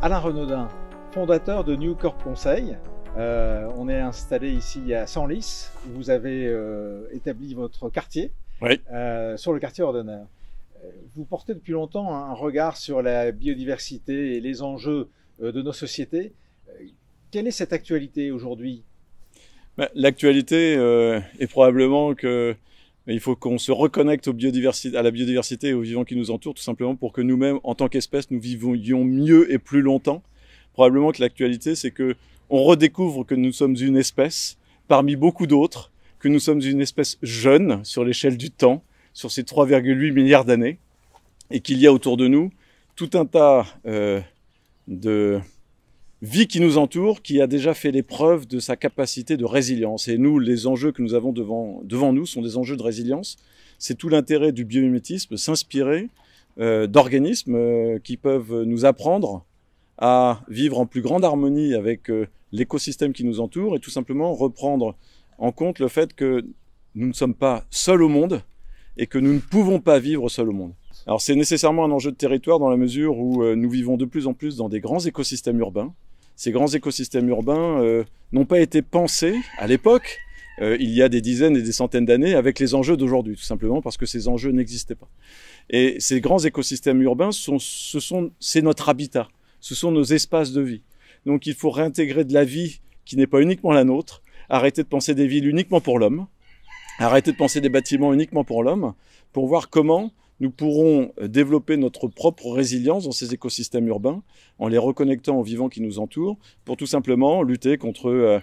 Alain Renaudin, fondateur de New Corp Conseil. On est installé ici à Senlis, où vous avez établi votre quartier, oui. Sur le quartier Ordener. Vous portez depuis longtemps un regard sur la biodiversité et les enjeux de nos sociétés. Quelle est cette actualité aujourd'hui? L'actualité est probablement qu'il faut qu'on se reconnecte à la biodiversité et aux vivants qui nous entourent, tout simplement pour que nous-mêmes, en tant qu'espèce, nous vivions mieux et plus longtemps. Probablement que l'actualité, c'est que on redécouvre que nous sommes une espèce parmi beaucoup d'autres, que nous sommes une espèce jeune sur l'échelle du temps, sur ces 3,8 milliards d'années, et qu'il y a autour de nous tout un tas de vie qui nous entoure, qui a déjà fait l'épreuve de sa capacité de résilience. Et nous, les enjeux que nous avons devant nous sont des enjeux de résilience. C'est tout l'intérêt du biomimétisme, s'inspirer d'organismes qui peuvent nous apprendre à vivre en plus grande harmonie avec l'écosystème qui nous entoure et tout simplement reprendre en compte le fait que nous ne sommes pas seuls au monde et que nous ne pouvons pas vivre seuls au monde. Alors c'est nécessairement un enjeu de territoire dans la mesure où nous vivons de plus en plus dans des grands écosystèmes urbains. Ces grands écosystèmes urbains n'ont pas été pensés à l'époque, il y a des dizaines et des centaines d'années, avec les enjeux d'aujourd'hui, tout simplement parce que ces enjeux n'existaient pas. Et ces grands écosystèmes urbains, c'est notre habitat, ce sont nos espaces de vie. Donc il faut réintégrer de la vie qui n'est pas uniquement la nôtre, arrêter de penser des villes uniquement pour l'homme, arrêter de penser des bâtiments uniquement pour l'homme, pour voir comment nous pourrons développer notre propre résilience dans ces écosystèmes urbains en les reconnectant aux vivants qui nous entourent pour tout simplement lutter contre,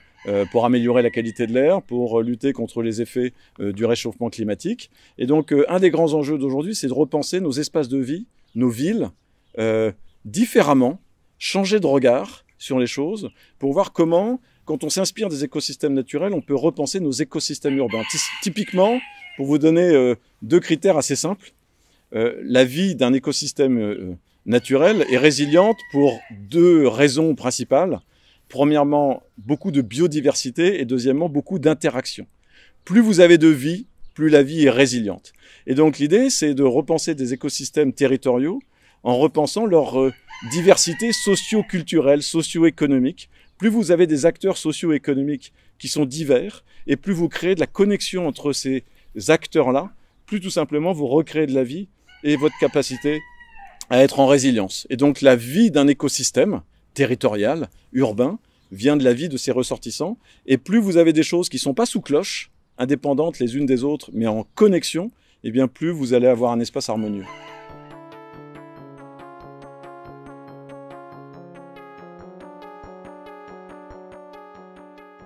pour améliorer la qualité de l'air, pour lutter contre les effets du réchauffement climatique. Et donc, un des grands enjeux d'aujourd'hui, c'est de repenser nos espaces de vie, nos villes, différemment, changer de regard sur les choses pour voir comment, quand on s'inspire des écosystèmes naturels, on peut repenser nos écosystèmes urbains. Typiquement, pour vous donner deux critères assez simples, la vie d'un écosystème naturel est résiliente pour deux raisons principales. Premièrement, beaucoup de biodiversité et deuxièmement, beaucoup d'interaction. Plus vous avez de vie, plus la vie est résiliente. Et donc l'idée, c'est de repenser des écosystèmes territoriaux en repensant leur diversité socio-culturelle, socio-économique. Plus vous avez des acteurs socio-économiques qui sont divers et plus vous créez de la connexion entre ces acteurs-là, plus tout simplement vous recréez de la vie et votre capacité à être en résilience. Et donc la vie d'un écosystème territorial, urbain, vient de la vie de ses ressortissants. Et plus vous avez des choses qui ne sont pas sous cloche, indépendantes les unes des autres, mais en connexion, et bien plus vous allez avoir un espace harmonieux.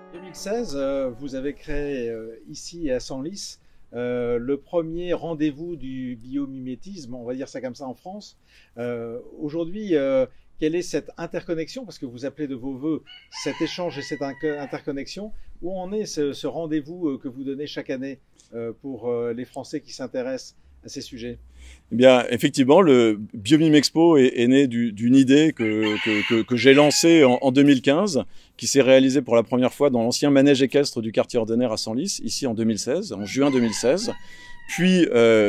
En 2016, vous avez créé ici à Senlis le premier rendez-vous du biomimétisme, on va dire ça comme ça en France. Aujourd'hui, quelle est cette interconnexion, parce que vous appelez de vos voeux cet échange et cette interconnexion, où en est ce rendez-vous que vous donnez chaque année pour les Français qui s'intéressent à ces sujets? Eh bien, effectivement, le Biomime Expo est né d'une idée que j'ai lancée en 2015, qui s'est réalisée pour la première fois dans l'ancien manège équestre du quartier Ordener à Senlis, ici en 2016, en juin 2016, puis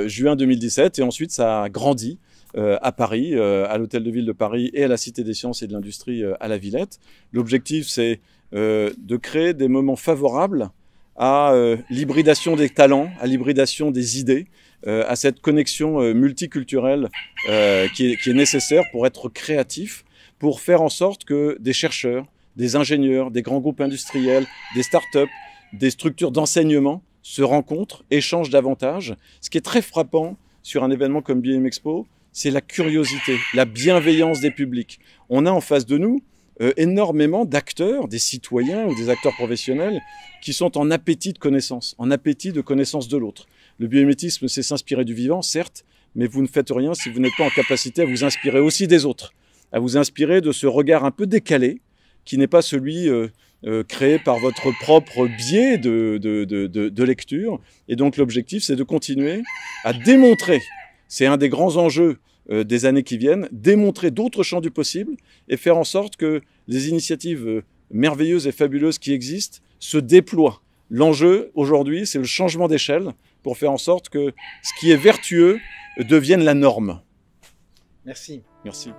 juin 2017, et ensuite ça a grandi à Paris, à l'Hôtel de Ville de Paris et à la Cité des Sciences et de l'Industrie à la Villette. L'objectif, c'est de créer des moments favorables à l'hybridation des talents, à l'hybridation des idées, à cette connexion multiculturelle qui est nécessaire pour être créatif, pour faire en sorte que des chercheurs, des ingénieurs, des grands groupes industriels, des startups, des structures d'enseignement se rencontrent, échangent davantage. Ce qui est très frappant sur un événement comme Biomime Expo, c'est la curiosité, la bienveillance des publics. On a en face de nous énormément d'acteurs, des citoyens ou des acteurs professionnels qui sont en appétit de connaissance, en appétit de connaissance de l'autre. Le biomimétisme, c'est s'inspirer du vivant, certes, mais vous ne faites rien si vous n'êtes pas en capacité à vous inspirer aussi des autres, à vous inspirer de ce regard un peu décalé, qui n'est pas celui créé par votre propre biais de lecture. Et donc l'objectif, c'est de continuer à démontrer, c'est un des grands enjeux des années qui viennent, démontrer d'autres champs du possible et faire en sorte que les initiatives merveilleuses et fabuleuses qui existent se déploient. L'enjeu aujourd'hui, c'est le changement d'échelle pour faire en sorte que ce qui est vertueux devienne la norme. Merci. Merci.